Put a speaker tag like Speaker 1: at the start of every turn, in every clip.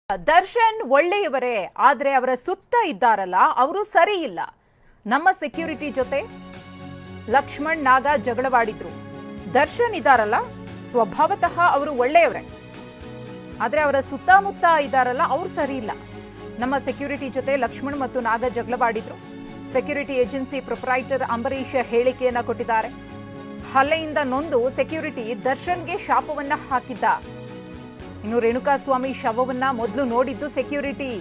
Speaker 1: ದರ್ಶನ್ ಒಳ್ಳೆಯವರೇ, ಆದ್ರೆ ಅವರ ಸುತ್ತ ಇದ್ದಾರಲ್ಲ ಅವರು ಸರಿ ಇಲ್ಲ. ನಮ್ಮ ಸೆಕ್ಯೂರಿಟಿ ಜೊತೆ ಲಕ್ಷ್ಮಣ್ ನಾಗ ಜಗಳವಾಡಿದ್ರು. ದರ್ಶನ್ ಇದ್ದಾರಲ್ಲ ಸ್ವಭಾವತಃ ಅವರು ಒಳ್ಳೆಯವರೇ, ಆದ್ರೆ ಅವರ ಸುತ್ತಮುತ್ತ ಇದ್ದಾರಲ್ಲ ಅವರು ಸರಿ ಇಲ್ಲ. ನಮ್ಮ ಸೆಕ್ಯೂರಿಟಿ ಜೊತೆ ಲಕ್ಷ್ಮಣ್ ಮತ್ತು ನಾಗ ಜಗಳವಾಡಿದ್ರು. ಸೆಕ್ಯೂರಿಟಿ ಏಜೆನ್ಸಿ ಪ್ರೊಪ್ರೈಟರ್ ಅಂಬರೀಶ್ ಹೇಳಿಕೆಯನ್ನ ಕೊಟ್ಟಿದ್ದಾರೆ. ಹಲ್ಲೆಯಿಂದ ನೊಂದು ಸೆಕ್ಯೂರಿಟಿ ದರ್ಶನ್ಗೆ ಶಾಪವನ್ನ ಹಾಕಿದ್ದ. ಇನ್ನು ರೇಣುಕಾಸ್ವಾಮಿ ಶವವನ್ನ ಮೊದಲು ನೋಡಿದ್ದು ಸೆಕ್ಯೂರಿಟಿ.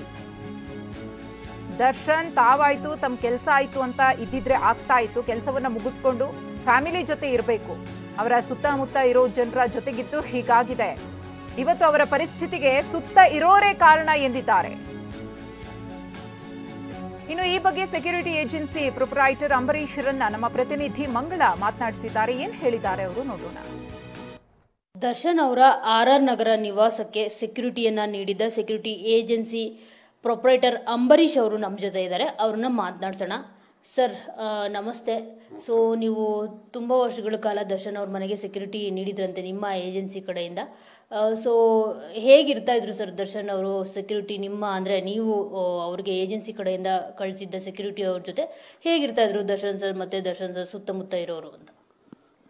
Speaker 1: ದರ್ಶನ್ ತಾವಾಯ್ತು ತಮ್ಮ ಕೆಲಸ ಆಯ್ತು ಅಂತ ಇದ್ದಿದ್ರೆ ಆಗ್ತಾ ಇತ್ತು. ಕೆಲಸವನ್ನ ಮುಗಿಸ್ಕೊಂಡು ಫ್ಯಾಮಿಲಿ ಜೊತೆ ಇರಬೇಕು. ಅವರ ಸುತ್ತಮುತ್ತ ಇರೋ ಜನರ ಜೊತೆಗಿದ್ದು ಹೀಗಾಗಿದೆ. ಇವತ್ತು ಅವರ ಪರಿಸ್ಥಿತಿಗೆ ಸುತ್ತ ಇರೋರೇ ಕಾರಣ ಎಂದಿದ್ದಾರೆ. ಇನ್ನು ಈ ಬಗ್ಗೆ ಸೆಕ್ಯೂರಿಟಿ ಏಜೆನ್ಸಿ ಪ್ರೊಪ್ರೈಟರ್ ಅಂಬರೀಶ್ರನ್ನ ನಮ್ಮ ಪ್ರತಿನಿಧಿ ಮಂಗಳ ಮಾತನಾಡಿಸಿದ್ದಾರೆ. ಏನ್ ಹೇಳಿದ್ದಾರೆ ಅವರು ನೋಡೋಣ.
Speaker 2: ದರ್ಶನ್ ಅವರ ಆರ್ ನಗರ ನಿವಾಸಕ್ಕೆ ಸೆಕ್ಯೂರಿಟಿಯನ್ನ ನೀಡಿದ ಸೆಕ್ಯೂರಿಟಿ ಏಜೆನ್ಸಿ ಪ್ರೊಪ್ರೈಟರ್ ಅಂಬರೀಶ್ ಅವರು ನಮ್ಮ ಜೊತೆ ಇದ್ದಾರೆ. ಅವ್ರನ್ನ ಮಾತನಾಡ್ಸೋಣ. ಸರ್ ನಮಸ್ತೆ. ಸೊ ನೀವು ತುಂಬ ವರ್ಷಗಳ ಕಾಲ ದರ್ಶನ್ ಅವ್ರ ಮನೆಗೆ ಸೆಕ್ಯೂರಿಟಿ ನೀಡಿದ್ರಂತೆ ನಿಮ್ಮ ಏಜೆನ್ಸಿ ಕಡೆಯಿಂದ. ಸೊ ಹೇಗಿರ್ತಾ ಇದ್ರು ಸರ್ ದರ್ಶನ್ ಅವರು ಸೆಕ್ಯೂರಿಟಿ ನಿಮ್ಮ ಅಂದರೆ ನೀವು ಅವ್ರಿಗೆ ಏಜೆನ್ಸಿ ಕಡೆಯಿಂದ ಕಳಿಸಿದ್ದ ಸೆಕ್ಯೂರಿಟಿ ಅವ್ರ ಜೊತೆ ಹೇಗಿರ್ತಾ ಇದ್ರು ದರ್ಶನ್ ಸರ್ ಮತ್ತು ದರ್ಶನ್ ಸರ್ ಸುತ್ತಮುತ್ತ ಇರೋರು ಅಂತ?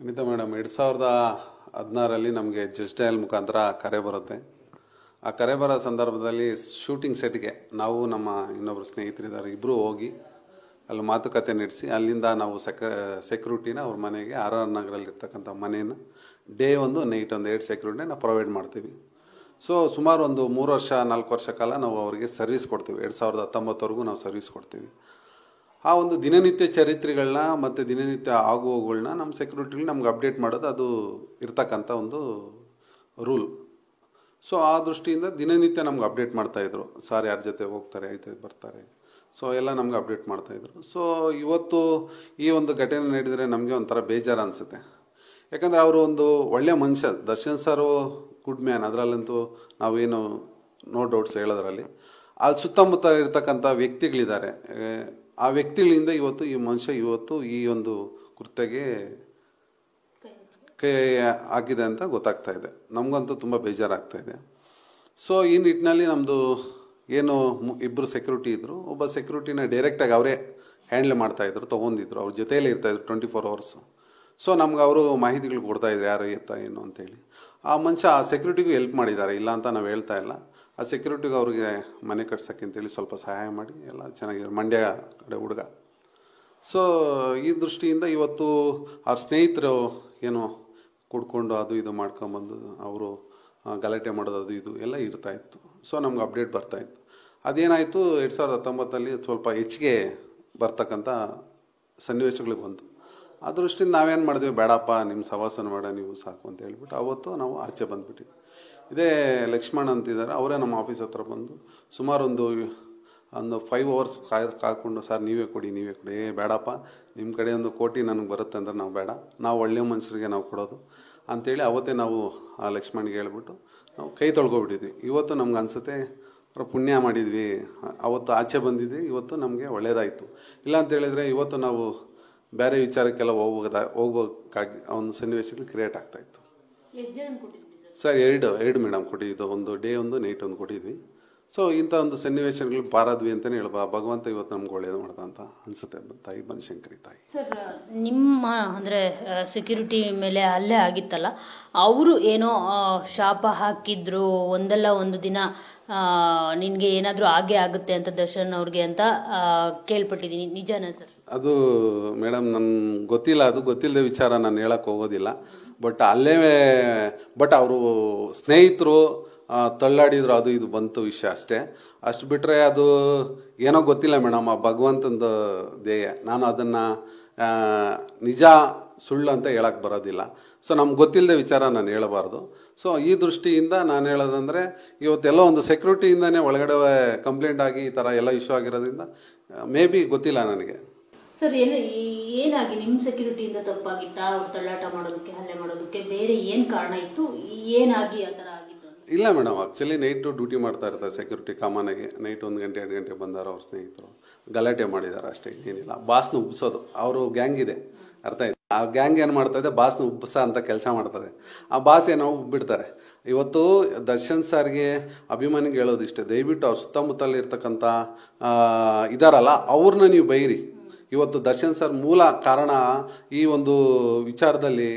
Speaker 3: ಖಂಡಿತ ಮೇಡಮ್, 2016ರಲ್ಲಿ ನಮಗೆ ಜಸ್ಟ್ ಡಯಲ್ ಮುಖಾಂತರ ಕರೆ ಬರುತ್ತೆ. ಆ ಕರೆ ಬರೋ ಸಂದರ್ಭದಲ್ಲಿ ಶೂಟಿಂಗ್ ಸೆಟ್ಗೆ ನಾವು ನಮ್ಮ ಇನ್ನೊಬ್ಬರು ಸ್ನೇಹಿತರಿದ್ದಾರೆ, ಇಬ್ಬರು ಹೋಗಿ ಅಲ್ಲಿ ಮಾತುಕತೆ ನಡೆಸಿ ಅಲ್ಲಿಂದ ನಾವು ಸೆಕ್ಯೂರಿಟಿನ ಅವ್ರ ಮನೆಗೆ ಆರ್ ನಗರಲ್ಲಿ ಇರ್ತಕ್ಕಂಥ ಮನೇನ ಡೇ ಒಂದು ನೈಟ್ ಒಂದು 2 ಸೆಕ್ಯೂರಿಟಿನ ನಾವು ಪ್ರೊವೈಡ್ ಮಾಡ್ತೀವಿ. ಸೊ ಸುಮಾರು ಒಂದು 3 ವರ್ಷ 4 ವರ್ಷ ಕಾಲ ನಾವು ಅವರಿಗೆ ಸರ್ವಿಸ್ ಕೊಡ್ತೀವಿ. 2019ವರೆಗೂ ನಾವು ಸರ್ವಿಸ್ ಕೊಡ್ತೀವಿ. ಆ ಒಂದು ದಿನನಿತ್ಯ ಚರಿತ್ರೆಗಳನ್ನ ಮತ್ತು ದಿನನಿತ್ಯ ಆಗುವಗಳನ್ನ ನಮ್ಮ ಸೆಕ್ಯೂರಿಟಿಲಿ ನಮ್ಗೆ ಅಪ್ಡೇಟ್ ಮಾಡೋದು ಅದು ಇರ್ತಕ್ಕಂಥ ಒಂದು ರೂಲ್. ಸೊ ಆ ದೃಷ್ಟಿಯಿಂದ ದಿನನಿತ್ಯ ನಮ್ಗೆ ಅಪ್ಡೇಟ್ ಮಾಡ್ತಾಯಿದ್ರು. ಸಾರ್ ಯಾರ ಜೊತೆ ಹೋಗ್ತಾರೆ, ಐತೆ ಬರ್ತಾರೆ, ಸೊ ಎಲ್ಲ ನಮ್ಗೆ ಅಪ್ಡೇಟ್ ಮಾಡ್ತಾಯಿದ್ರು. ಸೊ ಇವತ್ತು ಈ ಒಂದು ಘಟನೆ ನಡೆದರೆ ನಮಗೆ ಒಂಥರ ಬೇಜಾರು ಅನಿಸುತ್ತೆ. ಯಾಕಂದರೆ ಅವರು ಒಂದು ಒಳ್ಳೆಯ ಮನುಷ್ಯ. ದರ್ಶನ್ ಸಾರು ಗುಡ್ ಮ್ಯಾನ್, ಅದರಲ್ಲಂತೂ ನಾವೇನು ನೋ ಡೌಟ್ಸ್ ಹೇಳೋದ್ರಲ್ಲಿ. ಅಲ್ಲಿ ಸುತ್ತಮುತ್ತ ಇರ್ತಕ್ಕಂಥ ವ್ಯಕ್ತಿಗಳಿದ್ದಾರೆ. ಆ ವ್ಯಕ್ತಿಗಳಿಂದ ಇವತ್ತು ಈ ಮನುಷ್ಯ ಇವತ್ತು ಈ ಒಂದು ಕೃತ್ಯಗೆ ಕೈ ಹಾಕಿದೆ ಅಂತ ಗೊತ್ತಾಗ್ತಾ ಇದೆ. ನಮಗಂತೂ ತುಂಬ ಬೇಜಾರಾಗ್ತಾ ಇದೆ. ಸೊ ಈ ನಿಟ್ಟಿನಲ್ಲಿ ನಮ್ಮದು ಏನು ಇಬ್ಬರು ಸೆಕ್ಯೂರಿಟಿ ಇದ್ದರು. ಒಬ್ಬ ಸೆಕ್ಯೂರಿಟಿನ ಡೈರೆಕ್ಟಾಗಿ ಅವರೇ ಹ್ಯಾಂಡ್ಲ್ ಮಾಡ್ತಾಯಿದ್ರು, ತೊಗೊಂಡಿದ್ರು, ಅವ್ರ ಜೊತೆಯಲ್ಲೇ ಇರ್ತಾಯಿದ್ರು 24 hours. ಸೊ ನಮ್ಗೆ ಅವರು ಮಾಹಿತಿಗಳು ಕೊಡ್ತಾಯಿದ್ರು ಯಾರು ಎತ್ತ ಏನು ಅಂತೇಳಿ. ಆ ಮನುಷ್ಯ ಆ ಸೆಕ್ಯೂರಿಟಿಗೂ ಹೆಲ್ಪ್ ಮಾಡಿದ್ದಾರೆ, ಇಲ್ಲ ಅಂತ ನಾವು ಹೇಳ್ತಾ ಇಲ್ಲ. ಆ ಸೆಕ್ಯೂರಿಟಿಗೆ ಅವ್ರಿಗೆ ಮನೆ ಕಟ್ಸೋಕ್ಕೆ ಅಂತೇಳಿ ಸ್ವಲ್ಪ ಸಹಾಯ ಮಾಡಿ ಎಲ್ಲ ಚೆನ್ನಾಗಿದೆ. ಮಂಡ್ಯ ಕಡೆ ಹುಡುಗ. ಸೊ ಈ ದೃಷ್ಟಿಯಿಂದ ಇವತ್ತು ಅವ್ರ ಸ್ನೇಹಿತರು ಏನೋ ಕುಡ್ಕೊಂಡು ಅದು ಇದು ಮಾಡ್ಕೊಂಬಂದು ಅವರು ಗಲಾಟೆ ಮಾಡೋದು ಅದು ಇದು ಎಲ್ಲ ಇರ್ತಾಯಿತ್ತು. ಸೊ ನಮ್ಗೆ ಅಪ್ಡೇಟ್ ಬರ್ತಾಯಿತ್ತು. ಅದೇನಾಯಿತು 2019ರಲ್ಲಿ ಸ್ವಲ್ಪ ಹೆಚ್ಚಿಗೆ ಬರ್ತಕ್ಕಂಥ ಸನ್ನಿವೇಶಗಳಿಗೆ ಬಂತು. ಆ ದೃಷ್ಟಿಯಿಂದ ನಾವೇನು ಮಾಡಿದ್ವಿ, ಬೇಡಪ್ಪ ನಿಮ್ಮ ಸವಾಸನ ಬೇಡ ನೀವು ಸಾಕು ಅಂತ ಹೇಳ್ಬಿಟ್ಟು ಅವತ್ತು ನಾವು ಆಚೆ ಬಂದುಬಿಟ್ಟಿದ್ವಿ. ಇದೇ ಲಕ್ಷ್ಮಣ್ ಅಂತಿದ್ದಾರೆ, ಅವರೇ ನಮ್ಮ ಆಫೀಸ್ ಹತ್ರ ಬಂದು ಸುಮಾರು ಒಂದು 5 hours ಕಾಯ್ಕೊಂಡು ಸರ್ ನೀವೇ ಕೊಡಿ ಬೇಡಪ್ಪ ನಿಮ್ಮ ಕಡೆ ಒಂದು ಕೋಟಿ ನನಗೆ ಬರುತ್ತೆ ಅಂದ್ರೆ ನಾವು ಬೇಡ, ನಾವು ಒಳ್ಳೆಯ ಮನುಷ್ಯರಿಗೆ ನಾವು ಕೊಡೋದು ಅಂಥೇಳಿ ಅವತ್ತೇ ನಾವು ಆ ಲಕ್ಷ್ಮಣ್ಗೆ ಹೇಳ್ಬಿಟ್ಟು ನಾವು ಕೈ ತೊಳ್ಕೊಬಿಟ್ಟಿದ್ವಿ. ಇವತ್ತು ನಮ್ಗೆ ಅನಿಸುತ್ತೆ ಪುಣ್ಯ ಮಾಡಿದ್ವಿ, ಅವತ್ತು ಆಚೆ ಬಂದಿದ್ವಿ, ಇವತ್ತು ನಮಗೆ ಒಳ್ಳೆಯದಾಯಿತು. ಇಲ್ಲ ಅಂತ ಹೇಳಿದರೆ ಇವತ್ತು ನಾವು ಬೇರೆ ವಿಚಾರಕ್ಕೆಲ್ಲ ಹೋಗ್ಬೇಕಾಗಿ ಒಂದು ಸನ್ನಿವೇಶಗಳು ಕ್ರಿಯೇಟ್ ಆಗ್ತಾಯಿತ್ತು. ಸರ್ ಎರಡು ಮೇಡಮ್ ಕೊಟ್ಟಿದ್ದು, ಒಂದು ಡೇ ಒಂದು ನೈಟ್ ಒಂದು ಕೊಟ್ಟಿದ್ವಿ. ಸೊ ಇಂಥ ಒಂದು ಸನ್ನಿವೇಶಗಳು ಪಾರಾದ್ವಿ ಅಂತಲೇ ಹೇಳ್ಬಾ. ಭಗವಂತ ಇವತ್ತು ನಮ್ಗೆ ಒಳ್ಳೇದು ಮಾಡ್ದ ಅಂತ ಅನಿಸುತ್ತೆ. ತಾಯಿ ಬನಶಂಕರಿ ತಾಯಿ.
Speaker 2: ಸರ್ ನಿಮ್ಮ ಅಂದರೆ ಸೆಕ್ಯೂರಿಟಿ ಮೇಲೆ ಹಲ್ಲೆ ಆಗಿತ್ತಲ್ಲ, ಅವರು ಏನೋ ಶಾಪ ಹಾಕಿದ್ರು, ಒಂದಲ್ಲ ಒಂದು ದಿನ ನಿನಗೆ ಏನಾದರೂ ಆಗೇ ಆಗುತ್ತೆ ಅಂತ ದರ್ಶನ್ ಅವ್ರಿಗೆ ಅಂತ ಕೇಳ್ಪಟ್ಟಿದ್ದೀನಿ, ನಿಜಾನ ಸರ್?
Speaker 3: ಅದು ಮೇಡಮ್ ನನ್ಗೆ ಗೊತ್ತಿಲ್ಲ, ಅದು ಗೊತ್ತಿಲ್ಲದ ವಿಚಾರ ನಾನು ಹೇಳಕ್ಕೆ ಹೋಗೋದಿಲ್ಲ. ಬಟ್ ಅವರು ಸ್ನೇಹಿತರು ತಳ್ಳಾಡಿದ್ರು, ಅದು ಇದು ಬಂತು ವಿಷಯ ಅಷ್ಟೇ. ಅಷ್ಟು ಬಿಟ್ಟರೆ ಅದು ಏನೋ ಗೊತ್ತಿಲ್ಲ ಮೇಡಮ್, ಆ ಭಗವಂತಂದು ಧ್ಯೇಯ. ನಾನು ಅದನ್ನು ನಿಜ ಸುಳ್ಳು ಅಂತ ಹೇಳಕ್ಕೆ ಬರೋದಿಲ್ಲ. ಸೊ ನಮ್ಗೆ ಗೊತ್ತಿಲ್ಲದ ವಿಚಾರ ನಾನು ಹೇಳಬಾರ್ದು. ಸೊ ಈ ದೃಷ್ಟಿಯಿಂದ ನಾನು ಹೇಳೋದಂದರೆ ಇವತ್ತೆಲ್ಲ ಒಂದು ಸೆಕ್ಯೂರಿಟಿಯಿಂದನೇ ಒಳಗಡೆ ಕಂಪ್ಲೇಂಟ್ ಆಗಿ ಈ ಥರ ಎಲ್ಲ ಇಶ್ಯೂ ಆಗಿರೋದ್ರಿಂದ ಮೇ ಬಿ ಗೊತ್ತಿಲ್ಲ ನನಗೆ.
Speaker 2: ಸರ್ ಏನಾಗಿ ನಿಮ್ಮ ಸೆಕ್ಯೂರಿಟಿಯಿಂದ ತಪ್ಪಾಗಿತ್ತಾ ತಳ್ಳಾಟ ಮಾಡೋದಕ್ಕೆ, ಹಲ್ಲೆ ಮಾಡೋದಕ್ಕೆ? ಬೇರೆ ಏನು ಕಾರಣ ಇತ್ತು? ಏನಾಗಿ ಆ ಥರ ಆಗಿತ್ತು?
Speaker 3: ಇಲ್ಲ ಮೇಡಮ್, ಆ್ಯಕ್ಚುಲಿ ನೈಟು ಡ್ಯೂಟಿ ಮಾಡ್ತಾ ಇರ್ತಾರೆ ಸೆಕ್ಯೂರಿಟಿ ಕಾಮನಾಗಿ. ನೈಟ್ 1 ಗಂಟೆ 2 ಗಂಟೆ ಬಂದಾರ ಅವ್ರ ಸ್ನೇಹಿತರು, ಗಲಾಟೆ ಮಾಡಿದ್ದಾರೆ ಅಷ್ಟೇ, ಏನಿಲ್ಲ. ಬಾಸ್ನ ಉಬ್ಬಿಸೋದು ಅವರು ಗ್ಯಾಂಗ್ ಇದೆ, ಅರ್ಥ ಆಯ್ತು? ಆ ಗ್ಯಾಂಗ್ ಏನು ಮಾಡ್ತಾ ಇದೆ, ಬಾಸ್ನ ಉಬ್ಬಿಸ ಅಂತ ಕೆಲಸ ಮಾಡ್ತದೆ. ಆ ಬಾಸ್ ಏನೋ ಉಬ್ಬಿಡ್ತಾರೆ. ಇವತ್ತು ದರ್ಶನ್ ಸರ್ಗೆ ಅಭಿಮಾನಿಗೆ ಹೇಳೋದಿಷ್ಟೇ, ದಯವಿಟ್ಟು ಅವ್ರ ಸುತ್ತಮುತ್ತಲ ಇರ್ತಕ್ಕಂಥ ಇದಾರಲ್ಲ ಅವ್ರನ್ನ ನೀವು ಬೈರಿ. ಇವತ್ತು ದರ್ಶನ್ ಸರ್ ಮೂಲ ಕಾರಣ ಈ ಒಂದು ವಿಚಾರದಲ್ಲಿ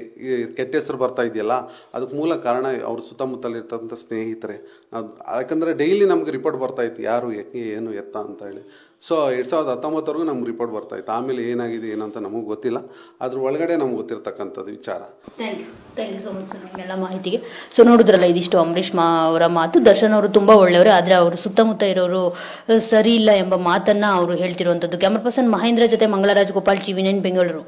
Speaker 3: ಕೆಟ್ಟ ಹೆಸರು ಬರ್ತಾ ಇದೆಯಲ್ಲ, ಅದಕ್ಕೆ ಮೂಲ ಕಾರಣ ಅವ್ರ ಸುತ್ತಮುತ್ತಲ ಇರ್ತಕ್ಕಂಥ ಸ್ನೇಹಿತರೆ. ಯಾಕಂದರೆ ಡೈಲಿ ನಮ್ಗೆ ರಿಪೋರ್ಟ್ ಬರ್ತಾ ಇತ್ತು ಯಾರು ಏನು ಎತ್ತ ಅಂತ ಹೇಳಿ. ಸೊ 2019ವರೆಗೂ ನಮ್ಗೆ ರಿಪೋರ್ಟ್ ಬರ್ತಾ ಇತ್ತು. ಆಮೇಲೆ ಏನಾಗಿದೆ ಏನಂತ ನಮಗೆ ಗೊತ್ತಿಲ್ಲ, ಅದ್ರ ಒಳಗಡೆ ನಮ್ಗೆ ಗೊತ್ತಿರ್ತಕ್ಕಂಥದ್ದು ವಿಚಾರ.
Speaker 2: Thank you so much sir ನಿಮ್ಮೆಲ್ಲ ಮಾಹಿತಿಗೆ. ಸೊ ನೋಡಿದ್ರಲ್ಲ, ಇದಿಷ್ಟು ಅಂಬರೀಷ್ ಅವರ ಮಾತು. ದರ್ಶನ್ ಅವರು ತುಂಬ ಒಳ್ಳೆಯವರು, ಆದರೆ ಅವರು ಸುತ್ತಮುತ್ತ ಇರೋರು ಸರಿ ಇಲ್ಲ ಎಂಬ ಮಾತನ್ನು ಅವರು ಹೇಳ್ತಿರುವಂಥದ್ದು. ಕ್ಯಾಮರಾ ಪರ್ಸನ್ ಮಹೇಂದ್ರ ಜೊತೆ ಮಂಗಳರಾಜ್ ಗೋಪಾಲ್, TV9 ಬೆಂಗಳೂರು.